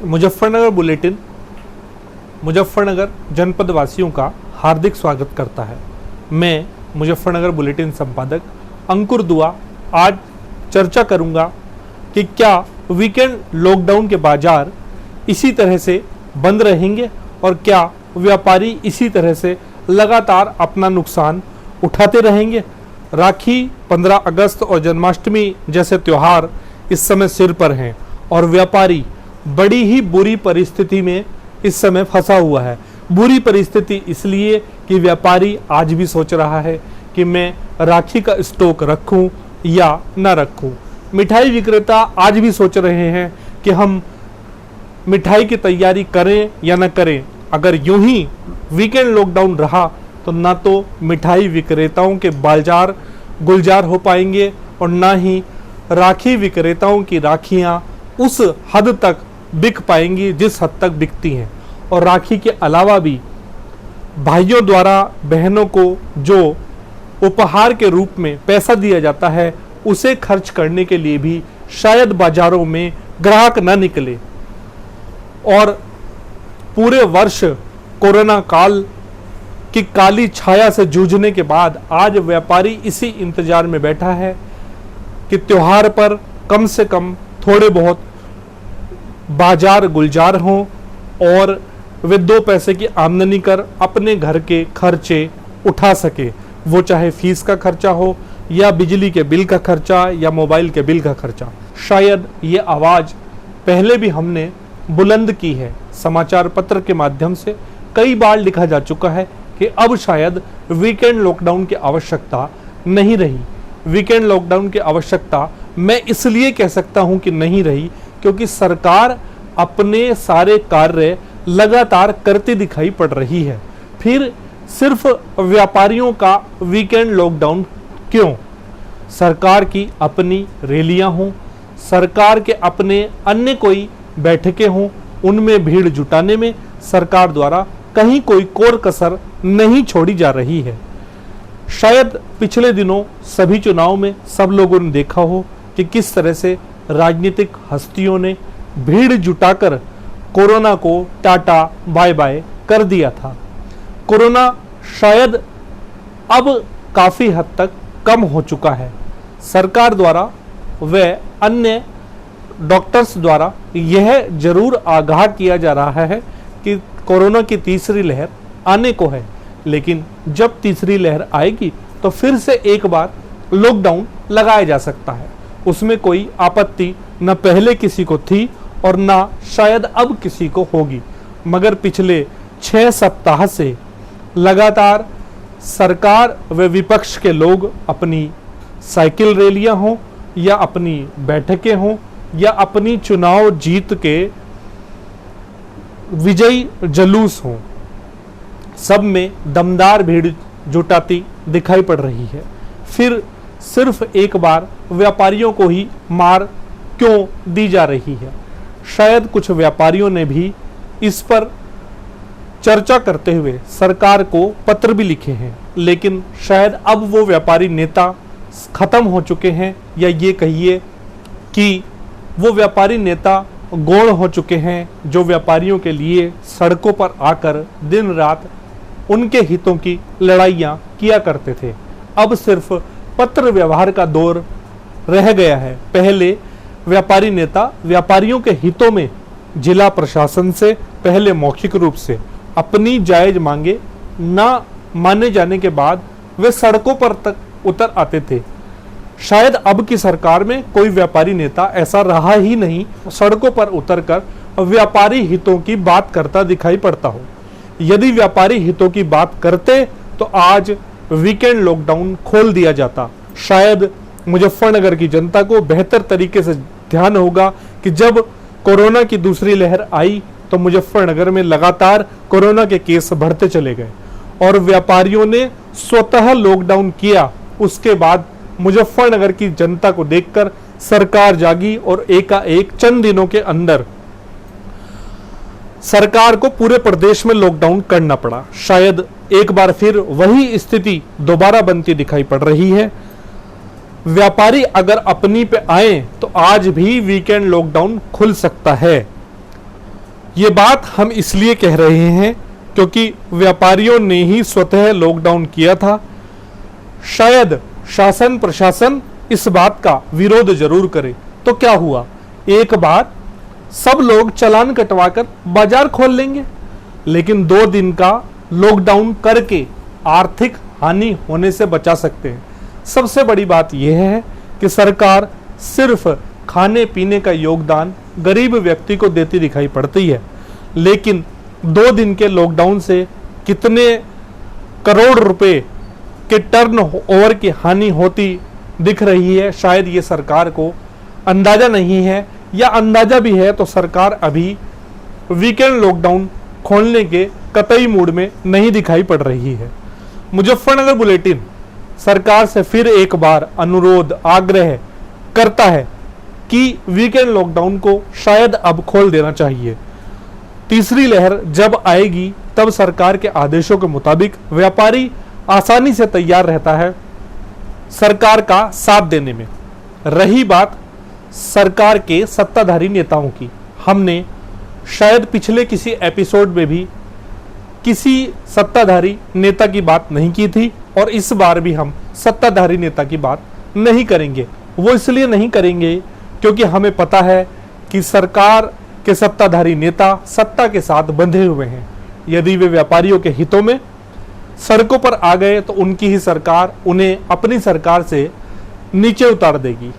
Muzaffarnagar bulletin Muzaffarnagar जनपद वासियों का हार्दिक स्वागत करता है। मैं मुजफ्फरनगर बुलेटिन संपादक अंकुर दुआ आज चर्चा करूंगा कि क्या वीकेंड लॉकडाउन के बाजार इसी तरह से बंद रहेंगे और क्या व्यापारी इसी तरह से लगातार अपना नुकसान उठाते रहेंगे। राखी, 15 अगस्त और जन्माष्टमी जैसे त्योहार इस समय सिर पर हैं और व्यापारी बड़ी ही बुरी परिस्थिति में इस समय फंसा हुआ है। बुरी परिस्थिति इसलिए कि व्यापारी आज भी सोच रहा है कि मैं राखी का स्टॉक रखूं या ना रखूं। मिठाई विक्रेता आज भी सोच रहे हैं कि हम मिठाई की तैयारी करें या ना करें। अगर यूं ही वीकेंड लॉकडाउन रहा तो ना तो मिठाई विक्रेताओं के बाजार गुलजार हो पाएंगे और ना ही राखी विक्रेताओं की राखियां उस हद तक बिक पाएंगी जिस हद तक बिकती हैं। और राखी के अलावा भी भाइयों द्वारा बहनों को जो उपहार के रूप में पैसा दिया जाता है उसे खर्च करने के लिए भी शायद बाजारों में ग्राहक न निकले। और पूरे वर्ष कोरोना काल की काली छाया से जूझने के बाद आज व्यापारी इसी इंतजार में बैठा है कि त्योहार पर कम से कम थोड़े बहुत बाजार गुलजार हों और वे 2 पैसे की आमदनी कर अपने घर के खर्चे उठा सके। वो चाहे फीस का खर्चा हो या बिजली के बिल का खर्चा या मोबाइल के बिल का खर्चा। शायद ये आवाज़ पहले भी हमने बुलंद की है। समाचार पत्र के माध्यम से कई बार लिखा जा चुका है कि अब शायद वीकेंड लॉकडाउन की आवश्यकता नहीं रही। वीकेंड लॉकडाउन की आवश्यकता मैं इसलिए कह सकता हूं कि नहीं रही क्योंकि सरकार अपने सारे कार्य लगातार करती दिखाई पड़ रही है। फिर सिर्फ व्यापारियों का वीकेंड लॉकडाउन क्यों? सरकार की अपनी रैलियां हों, सरकार के अपने अन्य कोई बैठकें हों, उनमें भीड़ जुटाने में सरकार द्वारा कहीं कोई कोर कसर नहीं छोड़ी जा रही है। शायद पिछले दिनों सभी चुनाव में सब लोगों ने देखा हो कि किस तरह से राजनीतिक हस्तियों ने भीड़ जुटाकर कोरोना को टाटा बाय बाय कर दिया था। कोरोना शायद अब काफी हद तक कम हो चुका है। सरकार द्वारा व अन्य डॉक्टर्स द्वारा यह जरूर आगाह किया जा रहा है कि कोरोना की तीसरी लहर आने को है, लेकिन जब तीसरी लहर आएगी तो फिर से एक बार लॉकडाउन लगाया जा सकता है। उसमें कोई आपत्ति न पहले किसी को थी और ना शायद अब किसी को होगी। मगर पिछले 6 सप्ताह से लगातार सरकार व विपक्ष के लोग अपनी साइकिल रैलियां हों या अपनी बैठकें हों या अपनी चुनाव जीत के विजयी जुलूस हों, सब में दमदार भीड़ जुटाती दिखाई पड़ रही है। फिर सिर्फ एक बार व्यापारियों को ही मार क्यों दी जा रही है? शायद कुछ व्यापारियों ने भी इस पर चर्चा करते हुए सरकार को पत्र भी लिखे हैं, लेकिन शायद अब वो व्यापारी नेता खत्म हो चुके हैं या ये कहिए कि वो व्यापारी नेता गौण हो चुके हैं जो व्यापारियों के लिए सड़कों पर आकर दिन रात उनके हितों की लड़ाइयाँ किया करते थे। अब सिर्फ पत्र व्यवहार का दौर रह गया है। पहले व्यापारी नेता व्यापारियों के हितों में जिला प्रशासन से पहले मौखिक रूप से अपनी जायज मांगे ना माने जाने के बाद वे सड़कों पर तक उतर आते थे। शायद अब की सरकार में कोई व्यापारी नेता ऐसा रहा ही नहीं सड़कों पर उतरकर व्यापारी हितों की बात करता दिखाई पड़ता हो। यदि व्यापारी हितों की बात करते तो आज वीकेंड लॉकडाउन खोल दिया जाता। शायद मुजफ्फरनगर की जनता को बेहतर तरीके से ध्यान होगा कि जब कोरोना की दूसरी लहर आई तो मुजफ्फरनगर में लगातार कोरोना के केस बढ़ते चले गए और व्यापारियों ने स्वतः लॉकडाउन किया। उसके बाद मुजफ्फरनगर की जनता को देखकर सरकार जागी और एकाएक चंद दिनों के अंदर सरकार को पूरे प्रदेश में लॉकडाउन करना पड़ा। शायद एक बार फिर वही स्थिति दोबारा बनती दिखाई पड़ रही है। व्यापारी अगर अपनी पे आए तो आज भी वीकेंड लॉकडाउन खुल सकता है। ये बात हम इसलिए कह रहे हैं क्योंकि व्यापारियों ने ही स्वतः लॉकडाउन किया था। शायद शासन प्रशासन इस बात का विरोध जरूर करे। तो क्या हुआ, एक बार सब लोग चालान कटवाकर बाजार खोल लेंगे, लेकिन 2 दिन का लॉकडाउन करके आर्थिक हानि होने से बचा सकते हैं। सबसे बड़ी बात यह है कि सरकार सिर्फ खाने पीने का योगदान गरीब व्यक्ति को देती दिखाई पड़ती है, लेकिन 2 दिन के लॉकडाउन से कितने करोड़ रुपए के टर्न ओवर की हानि होती दिख रही है, शायद ये सरकार को अंदाजा नहीं है, या अंदाजा भी है तो सरकार अभी वीकेंड लॉकडाउन खोलने के कतई मूड में नहीं दिखाई पड़ रही है। मुजफ्फरनगर बुलेटिन सरकार से फिर एक बार अनुरोध आग्रह करता है कि वीकेंड लॉकडाउन को शायद अब खोल देना चाहिए। तीसरी लहर जब आएगी तब सरकार के आदेशों के मुताबिक व्यापारी आसानी से तैयार रहता है सरकार का साथ देने में। रही बात सरकार के सत्ताधारी नेताओं की, हमने शायद पिछले किसी एपिसोड में भी किसी सत्ताधारी नेता की बात नहीं की थी, और इस बार भी हम सत्ताधारी नेता की बात नहीं करेंगे। वो इसलिए नहीं करेंगे क्योंकि हमें पता है कि सरकार के सत्ताधारी नेता सत्ता के साथ बंधे हुए हैं। यदि वे व्यापारियों के हितों में सड़कों पर आ गए तो उनकी ही सरकार उन्हें अपनी सरकार से नीचे उतार देगी,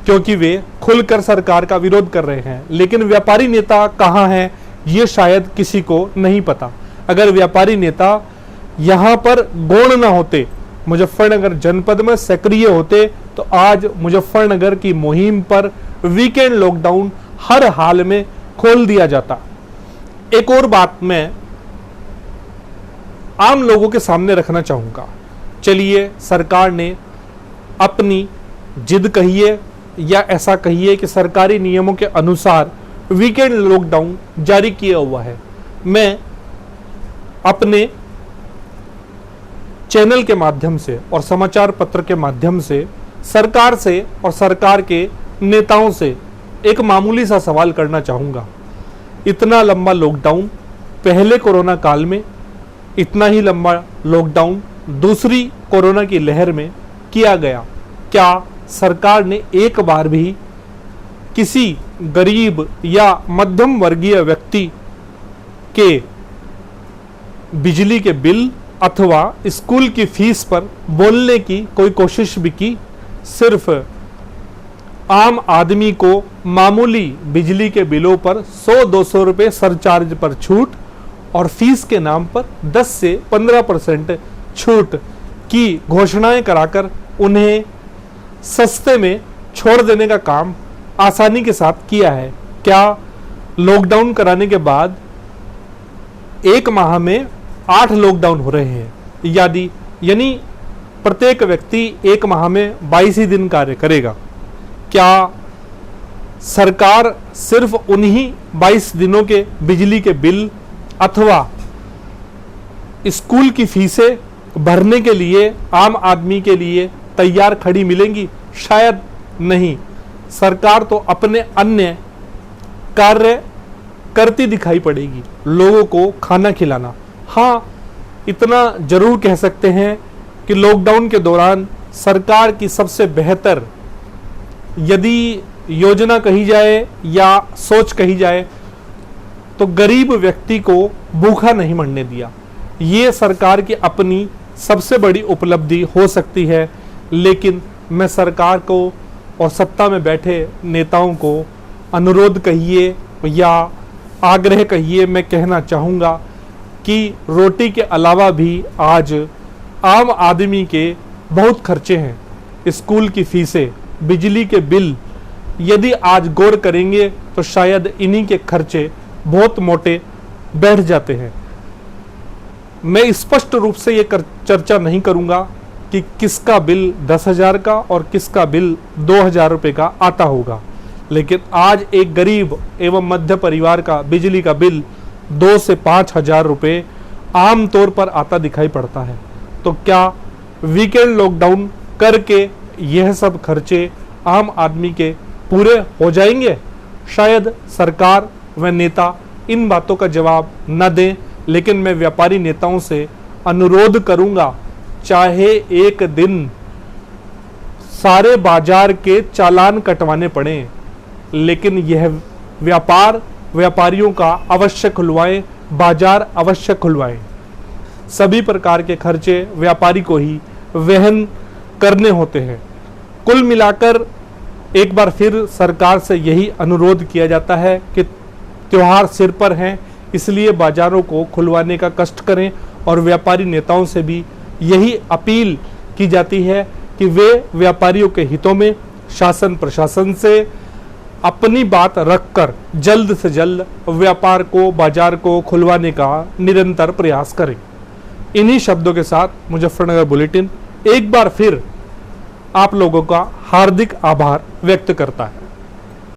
क्योंकि वे खुलकर सरकार का विरोध कर रहे हैं। लेकिन व्यापारी नेता कहाँ हैं ये शायद किसी को नहीं पता। अगर व्यापारी नेता यहाँ पर गौण ना होते, मुजफ्फरनगर जनपद में सक्रिय होते, तो आज मुजफ्फरनगर की मुहिम पर वीकेंड लॉकडाउन हर हाल में खोल दिया जाता। एक और बात मैं आम लोगों के सामने रखना चाहूंगा। चलिए, सरकार ने अपनी जिद कहिए या ऐसा कहिए कि सरकारी नियमों के अनुसार वीकेंड लॉकडाउन जारी किया हुआ है। मैं अपने चैनल के माध्यम से और समाचार पत्र के माध्यम से सरकार से और सरकार के नेताओं से एक मामूली सा सवाल करना चाहूंगा। इतना लंबा लॉकडाउन पहले कोरोना काल में, इतना ही लंबा लॉकडाउन दूसरी कोरोना की लहर में किया गया। क्या सरकार ने एक बार भी किसी गरीब या मध्यम वर्गीय व्यक्ति के बिजली के बिल अथवा स्कूल की फीस पर बोलने की कोई कोशिश भी की? सिर्फ आम आदमी को मामूली बिजली के बिलों पर 100-200 रुपए सरचार्ज पर छूट और फीस के नाम पर 10 से 15% छूट की घोषणाएं कराकर उन्हें सस्ते में छोड़ देने का काम आसानी के साथ किया है। क्या लॉकडाउन कराने के बाद 1 माह में 8 लॉकडाउन हो रहे हैं, यानी प्रत्येक व्यक्ति 1 माह में 22 ही दिन कार्य करेगा? क्या सरकार सिर्फ उन्हीं 22 दिनों के बिजली के बिल अथवा स्कूल की फीसें भरने के लिए आम आदमी के लिए तैयार खड़ी मिलेंगी? शायद नहीं। सरकार तो अपने अन्य कार्य करती दिखाई पड़ेगी, लोगों को खाना खिलाना। हाँ, इतना जरूर कह सकते हैं कि लॉकडाउन के दौरान सरकार की सबसे बेहतर यदि योजना कही जाए या सोच कही जाए तो गरीब व्यक्ति को भूखा नहीं मरने दिया। ये सरकार की अपनी सबसे बड़ी उपलब्धि हो सकती है। लेकिन मैं सरकार को और सत्ता में बैठे नेताओं को अनुरोध कहिए या आग्रह कहिए, मैं कहना चाहूँगा कि रोटी के अलावा भी आज आम आदमी के बहुत खर्चे हैं। स्कूल की फीसें, बिजली के बिल, यदि आज गौर करेंगे तो शायद इन्हीं के खर्चे बहुत मोटे बैठ जाते हैं। मैं स्पष्ट रूप से ये चर्चा नहीं करूंगा कि किसका बिल 10,000 का और किसका बिल 2,000 रुपये का आता होगा, लेकिन आज एक गरीब एवं मध्य परिवार का बिजली का बिल 2 से 5,000 रुपये आम तौर पर आता दिखाई पड़ता है। तो क्या वीकेंड लॉकडाउन करके यह सब खर्चे आम आदमी के पूरे हो जाएंगे? शायद सरकार व नेता इन बातों का जवाब न दें, लेकिन मैं व्यापारी नेताओं से अनुरोध करूंगा, चाहे एक दिन सारे बाजार के चालान कटवाने पड़े, लेकिन यह व्यापारियों का अवश्य खुलवाएं, बाजार अवश्य खुलवाएं। सभी प्रकार के खर्चे व्यापारी को ही वहन करने होते हैं। कुल मिलाकर एक बार फिर सरकार से यही अनुरोध किया जाता है कि त्योहार सिर पर हैं, इसलिए बाजारों को खुलवाने का कष्ट करें, और व्यापारी नेताओं से भी यही अपील की जाती है कि वे व्यापारियों के हितों में शासन प्रशासन से अपनी बात रखकर जल्द से जल्द व्यापार को, बाजार को खुलवाने का निरंतर प्रयास करें। इन्हीं शब्दों के साथ मुजफ्फरनगर बुलेटिन एक बार फिर आप लोगों का हार्दिक आभार व्यक्त करता है।